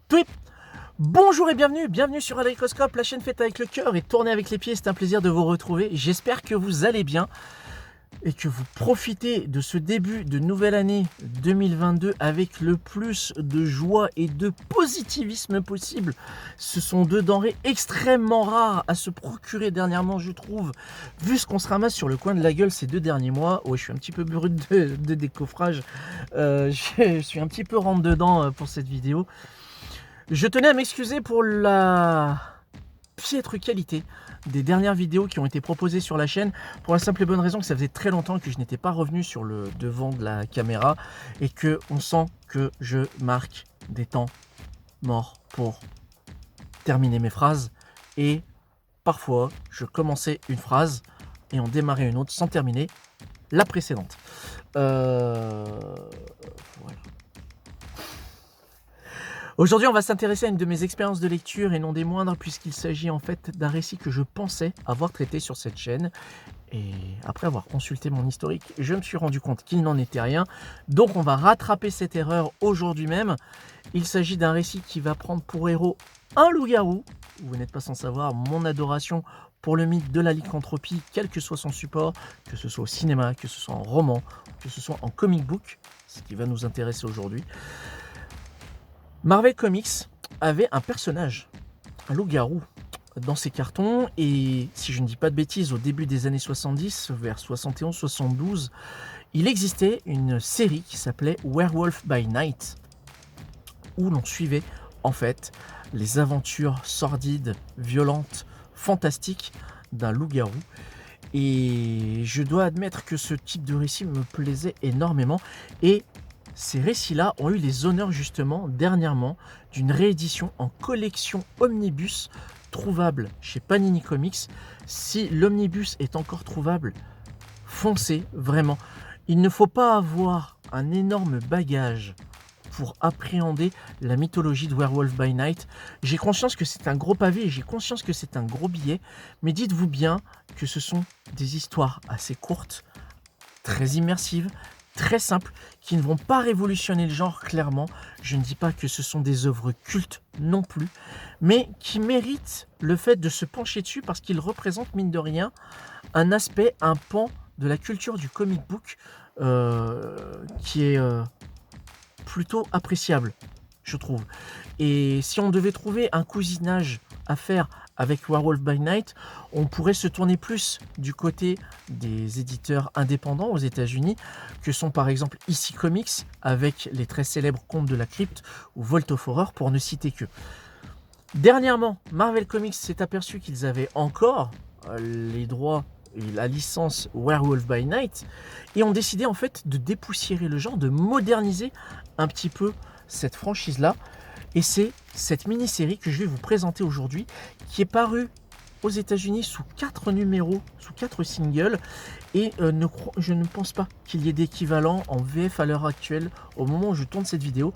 Tweet. Bonjour et bienvenue sur Aldricoscope, la chaîne faite avec le cœur et tournée avec les pieds. C'est un plaisir de vous retrouver. J'espère que vous allez bien et que vous profitez de ce début de nouvelle année 2022 avec le plus de joie et de positivisme possible. Ce sont deux denrées extrêmement rares à se procurer dernièrement, je trouve, vu ce qu'on se ramasse sur le coin de la gueule ces 2 derniers mois. Ouais, je suis un petit peu brut de décoffrage. Je suis un petit peu rentre dedans pour cette vidéo. Je tenais à m'excuser pour la piètre qualité des dernières vidéos qui ont été proposées sur la chaîne, pour la simple et bonne raison que ça faisait très longtemps que je n'étais pas revenu sur le devant de la caméra et que on sent que je marque des temps morts pour terminer mes phrases, et parfois je commençais une phrase et on démarrait une autre sans terminer la précédente. Voilà. Aujourd'hui, on va s'intéresser à une de mes expériences de lecture et non des moindres, puisqu'il s'agit en fait d'un récit que je pensais avoir traité sur cette chaîne. Et après avoir consulté mon historique, je me suis rendu compte qu'il n'en était rien. Donc on va rattraper cette erreur aujourd'hui même. Il s'agit d'un récit qui va prendre pour héros un loup-garou. Vous n'êtes pas sans savoir mon adoration pour le mythe de la lycanthropie, quel que soit son support, que ce soit au cinéma, que ce soit en roman, que ce soit en comic book, ce qui va nous intéresser aujourd'hui. Marvel Comics avait un personnage, un loup-garou, dans ses cartons, et si je ne dis pas de bêtises, au début des années 70, vers 71-72, il existait une série qui s'appelait Werewolf by Night, où l'on suivait en fait les aventures sordides, violentes, fantastiques d'un loup-garou. Et je dois admettre que ce type de récit me plaisait énormément, et ces récits-là ont eu les honneurs justement dernièrement d'une réédition en collection omnibus trouvable chez Panini Comics. Si l'omnibus est encore trouvable, foncez vraiment. Il ne faut pas avoir un énorme bagage pour appréhender la mythologie de Werewolf by Night. J'ai conscience que c'est un gros pavé et j'ai conscience que c'est un gros billet, mais dites-vous bien que ce sont des histoires assez courtes, très immersives, très simples, qui ne vont pas révolutionner le genre clairement. Je ne dis pas que ce sont des œuvres cultes non plus, mais qui méritent le fait de se pencher dessus parce qu'ils représentent mine de rien un aspect, un pan de la culture du comic book qui est plutôt appréciable, je trouve. Et si on devait trouver un cousinage à faire avec Werewolf by Night, on pourrait se tourner plus du côté des éditeurs indépendants aux États-Unis, que sont par exemple EC Comics, avec les très célèbres Contes de la Crypte ou Vault of Horror, pour ne citer que. Dernièrement, Marvel Comics s'est aperçu qu'ils avaient encore les droits et la licence Werewolf by Night, et ont décidé en fait de dépoussiérer le genre, de moderniser un petit peu cette franchise-là. Et c'est cette mini-série que je vais vous présenter aujourd'hui, qui est parue aux États-Unis sous 4 numéros, sous 4 singles, et je ne pense pas qu'il y ait d'équivalent en VF à l'heure actuelle, au moment où je tourne cette vidéo.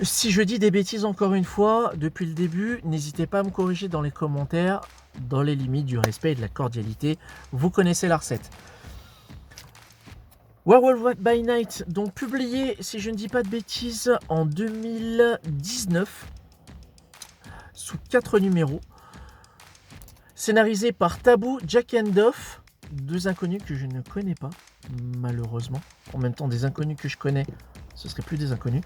Si je dis des bêtises encore une fois, depuis le début, n'hésitez pas à me corriger dans les commentaires, dans les limites du respect et de la cordialité. Vous connaissez la recette. Werewolf by Night, donc publié, si je ne dis pas de bêtises, en 2019, sous 4 numéros, scénarisé par Taboo, Jack Endoff, 2 inconnus que je ne connais pas, malheureusement. En même temps, des inconnus que je connais, ce serait plus des inconnus.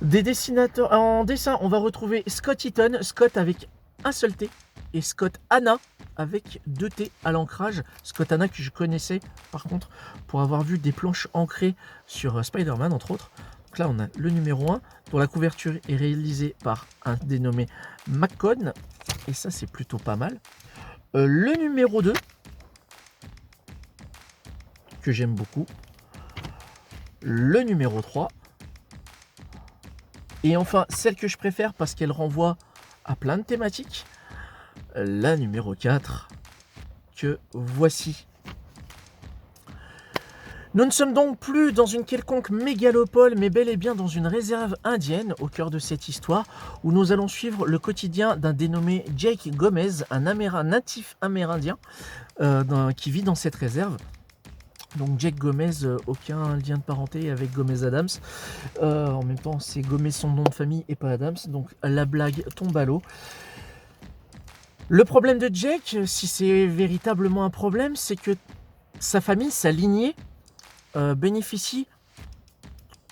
Des dessinateurs, en dessin, on va retrouver Scott Eaton, Scott avec un seul T, et Scott Hanna avec 2 T à l'ancrage. Scott Hanna que je connaissais par contre pour avoir vu des planches ancrées sur Spider-Man entre autres. Donc là on a le numéro 1 dont la couverture est réalisée par un dénommé McCone, et ça c'est plutôt pas mal. Le numéro 2 que j'aime beaucoup, le numéro 3, et enfin celle que je préfère parce qu'elle renvoie à plein de thématiques, la numéro 4 que voici. Nous ne sommes donc plus dans une quelconque mégalopole, mais bel et bien dans une réserve indienne au cœur de cette histoire, où nous allons suivre le quotidien d'un dénommé Jake Gomez, un natif amérindien qui vit dans cette réserve. Donc Jack Gomez, aucun lien de parenté avec Gomez Adams. En même temps, c'est Gomez son nom de famille et pas Adams. Donc la blague tombe à l'eau. Le problème de Jack, si c'est véritablement un problème, c'est que sa famille, sa lignée, bénéficie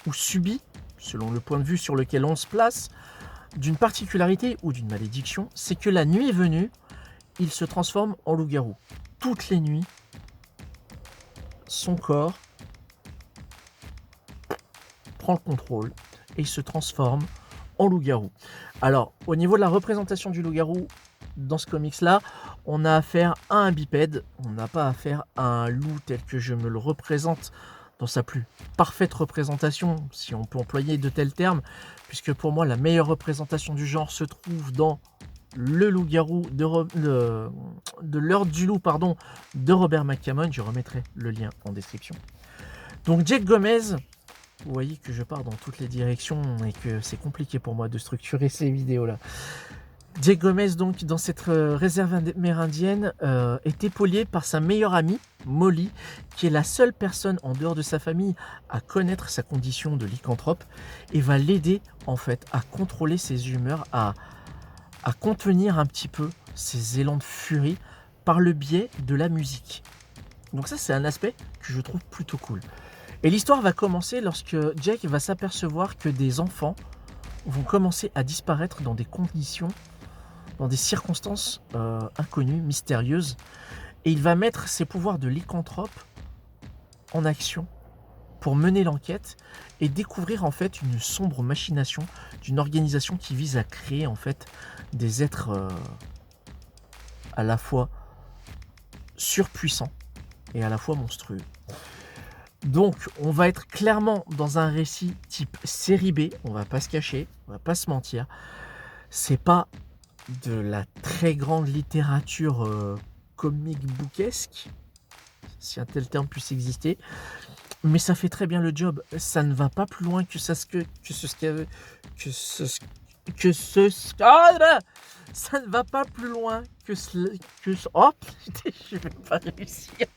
ou subit, selon le point de vue sur lequel on se place, d'une particularité ou d'une malédiction, c'est que la nuit venue, il se transforme en loup-garou. Toutes les nuits, son corps prend le contrôle et se transforme en loup-garou. Alors, au niveau de la représentation du loup-garou, dans ce comics-là, on a affaire à un bipède, on n'a pas affaire à un loup tel que je me le représente dans sa plus parfaite représentation, si on peut employer de tels termes, puisque pour moi, la meilleure représentation du genre se trouve dans le loup-garou de l'heure du loup de Robert McCammon. Je remettrai le lien en description. Donc Jack Gomez, vous voyez que je pars dans toutes les directions et que c'est compliqué pour moi de structurer ces vidéos-là. Jack Gomez, donc, dans cette réserve amérindienne, est épaulé par sa meilleure amie, Molly, qui est la seule personne en dehors de sa famille à connaître sa condition de lycanthrope et va l'aider, en fait, à contrôler ses humeurs, à contenir un petit peu ses élans de furie par le biais de la musique. Donc ça, c'est un aspect que je trouve plutôt cool. Et l'histoire va commencer lorsque Jack va s'apercevoir que des enfants vont commencer à disparaître dans des conditions, dans des circonstances inconnues, mystérieuses. Et il va mettre ses pouvoirs de lycanthrope en action pour mener l'enquête et découvrir en fait une sombre machination d'une organisation qui vise à créer en fait des êtres à la fois surpuissants et à la fois monstrueux. Donc on va être clairement dans un récit type série B, on va pas se cacher, on va pas se mentir. C'est pas de la très grande littérature comic bookesque, si un tel terme puisse exister, mais ça fait très bien le job. Ça ne va pas plus loin que ça ça ne va pas plus loin oh putain, je vais pas réussir.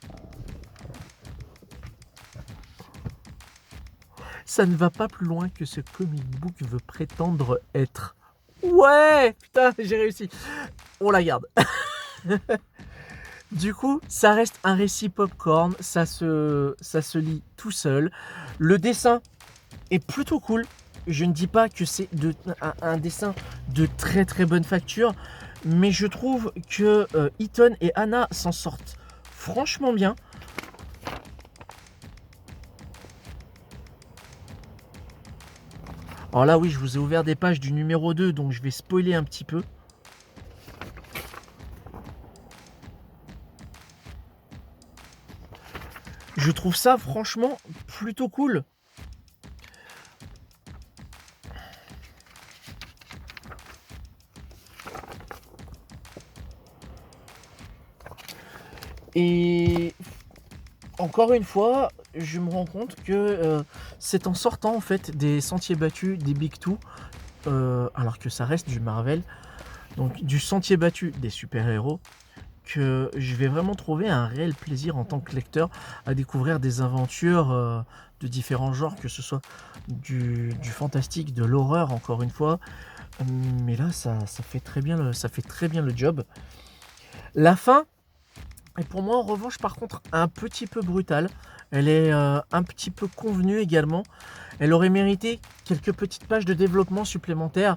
Ça ne va pas plus loin que ce comic book veut prétendre être. Ouais, putain, j'ai réussi. On la garde. Du coup, ça reste un récit popcorn, ça se lit tout seul. Le dessin est plutôt cool. Je ne dis pas que c'est un dessin de très très bonne facture, mais je trouve que Eaton et Anna s'en sortent franchement bien. Alors là, oui, je vous ai ouvert des pages du numéro 2, donc je vais spoiler un petit peu. Je trouve ça franchement plutôt cool. Et encore une fois, je me rends compte que c'est en sortant en fait des sentiers battus, des Big Two, alors que ça reste du Marvel, donc du sentier battu des super-héros, que je vais vraiment trouver un réel plaisir en tant que lecteur à découvrir des aventures de différents genres, que ce soit du fantastique, de l'horreur encore une fois. Mais là, ça fait très bien le job. La fin est pour moi en revanche par contre un petit peu brutale. Elle est un petit peu convenue également. Elle aurait mérité quelques petites pages de développement supplémentaires.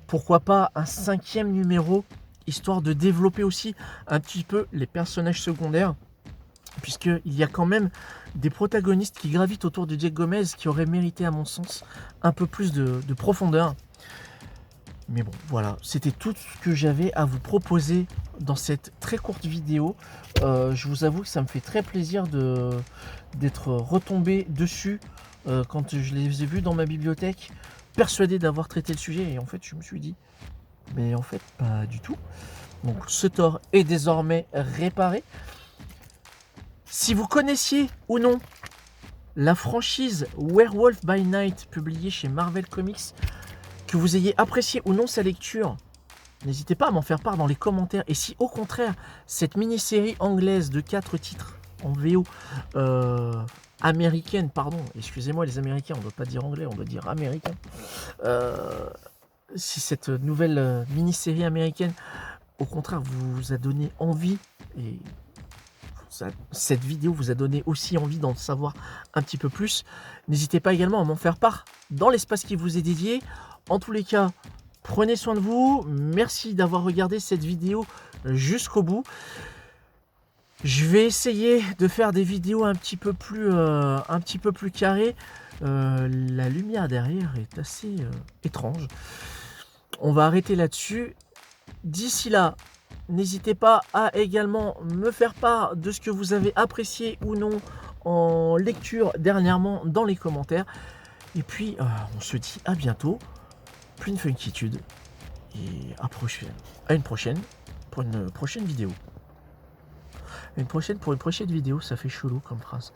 Pourquoi pas un 5e numéro, histoire de développer aussi un petit peu les personnages secondaires, puisqu'il y a quand même des protagonistes qui gravitent autour de Jack Gomez qui auraient mérité à mon sens un peu plus de profondeur. Mais bon, voilà, c'était tout ce que j'avais à vous proposer dans cette très courte vidéo. Je vous avoue que ça me fait très plaisir d'être retombé dessus quand je les ai vus dans ma bibliothèque, persuadé d'avoir traité le sujet. Et en fait, je me suis dit, mais en fait, pas du tout. Donc, ce tort est désormais réparé. Si vous connaissiez ou non la franchise Werewolf by Night publiée chez Marvel Comics, que vous ayez apprécié ou non sa lecture, n'hésitez pas à m'en faire part dans les commentaires. Et si au contraire, cette mini-série anglaise de 4 titres en VO américaine, pardon, excusez-moi les Américains, on ne doit pas dire anglais, on doit dire américain. Si cette nouvelle mini-série américaine, au contraire, vous a donné envie, et cette vidéo vous a donné aussi envie d'en savoir un petit peu plus, n'hésitez pas également à m'en faire part dans l'espace qui vous est dédié. En tous les cas, prenez soin de vous. Merci d'avoir regardé cette vidéo jusqu'au bout. Je vais essayer de faire des vidéos un petit peu plus carrées. La lumière derrière est assez étrange. On va arrêter là-dessus. D'ici là, n'hésitez pas à également me faire part de ce que vous avez apprécié ou non en lecture dernièrement dans les commentaires. Et puis, on se dit à bientôt. Plein de funkitude. Et à une prochaine pour une prochaine vidéo. Pour une prochaine vidéo, ça fait chelou comme phrase.